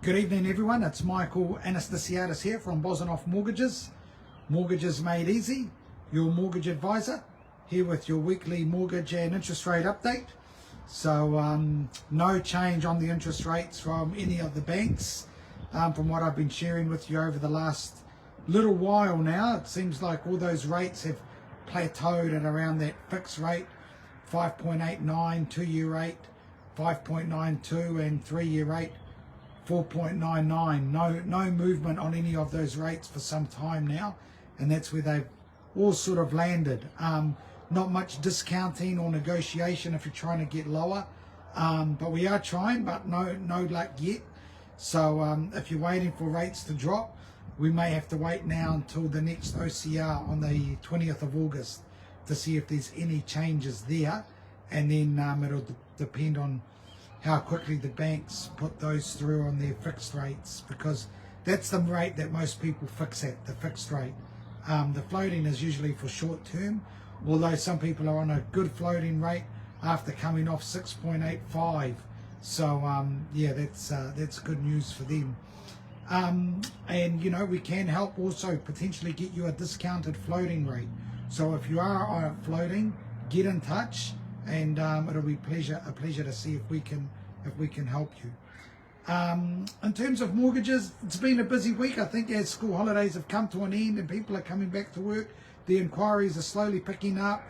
Good evening everyone, it's Michael Anastasiadis here from Bosanoff Mortgages. Mortgages made easy, your mortgage advisor, here with your weekly mortgage and interest rate update. So no change on the interest rates from any of the banks. From what I've been sharing with you over the last little while now, it seems like all those rates have plateaued at around that fixed rate, 5.89, 2-year rate, 5.92 and 3-year rate, 4.99. No movement on any of those rates for some time now, and that's where they've all sort of landed. Not much discounting or negotiation if you're trying to get lower, but we are trying, but no luck yet. So if you're waiting for rates to drop, we may have to wait now until the next OCR on the 20th of August to see if there's any changes there, and then it'll depend on how quickly the banks put those through on their fixed rates, because that's the rate that most people fix at, the fixed rate. The floating is usually for short term, although some people are on a good floating rate after coming off 6.85. So yeah, that's good news for them. And you know, we can help also potentially get you a discounted floating rate. So if you are on floating, get in touch, and it'll be a pleasure to see if we can help you. In terms of mortgages, it's been a busy week. I think as school holidays have come to an end and people are coming back to work, the inquiries are slowly picking up.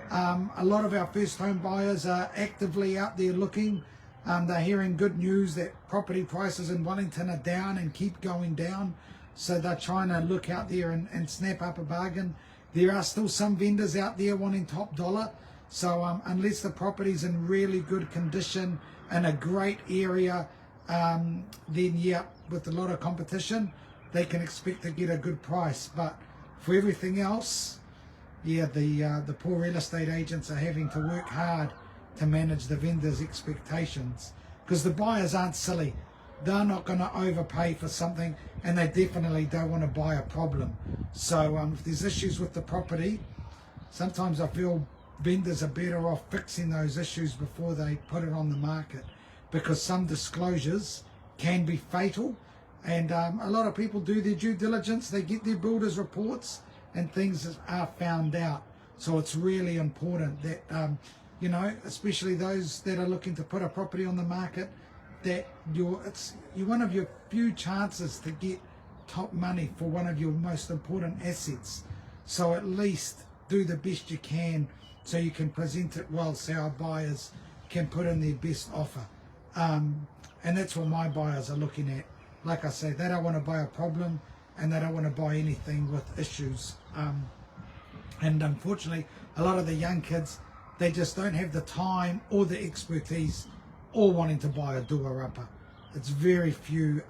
A lot of our first home buyers are actively out there looking. They're hearing good news that property prices in Wellington are down and keep going down, so they're trying to look out there and snap up a bargain. There are still some vendors out there wanting top dollar. So unless the property's in really good condition and a great area, then yeah, with a lot of competition, they can expect to get a good price. But for everything else, yeah, the poor real estate agents are having to work hard to manage the vendors' expectations, because the buyers aren't silly. They're not going to overpay for something, and they definitely don't want to buy a problem. So if there's issues with the property, sometimes I feel vendors are better off fixing those issues before they put it on the market, because some disclosures can be fatal, and a lot of people do their due diligence. They get their builders reports and things are found out. So it's really important that you know, especially those that are looking to put a property on the market, that you're one of your few chances to get top money for one of your most important assets. So at least do the best you can so you can present it well, so our buyers can put in their best offer. And that's what my buyers are looking at. Like I say, they don't want to buy a problem, and they don't want to buy anything with issues. And unfortunately, a lot of the young kids, they just don't have the time or the expertise or wanting to buy a doer-upper. It's very few,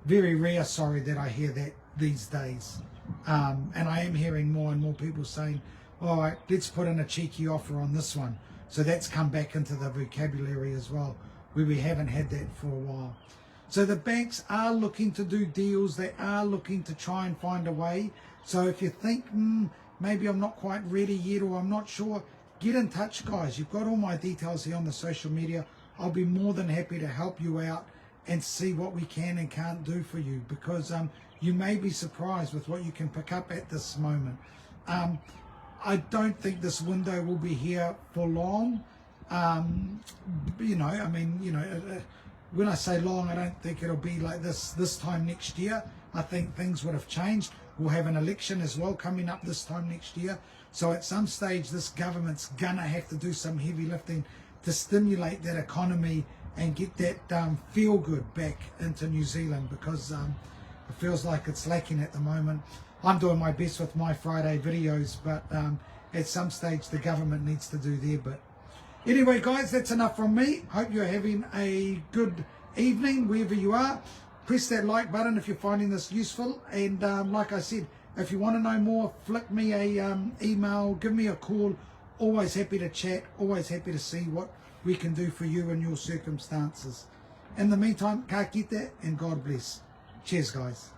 very rare, sorry, that I hear that these days. And I am hearing more and more people saying, all right, let's put in a cheeky offer on this one. So that's come back into the vocabulary as well, where we haven't had that for a while. So the banks are looking to do deals. They are looking to try and find a way. So if you think, maybe I'm not quite ready yet, or I'm not sure, get in touch, guys. You've got all my details here on the social media. I'll be more than happy to help you out and see what we can and can't do for you, because you may be surprised with what you can pick up at this moment. I don't think this window will be here for long. You know, I mean, you know, when I say long, I don't think it'll be like this time next year. I think things would have changed. We'll have an election as well coming up this time next year. So at some stage, this government's gonna have to do some heavy lifting to stimulate that economy and get that feel good back into New Zealand, because it feels like it's lacking at the moment. I'm doing my best with my Friday videos, but at some stage the government needs to do their bit. Anyway, guys, that's enough from me. Hope you're having a good evening wherever you are. Press that like button if you're finding this useful, and like I said, if you want to know more, flick me a email, give me a call. Always happy to chat, always happy to see what we can do for you and your circumstances. In the meantime, ka kite, and God bless. Cheers, guys.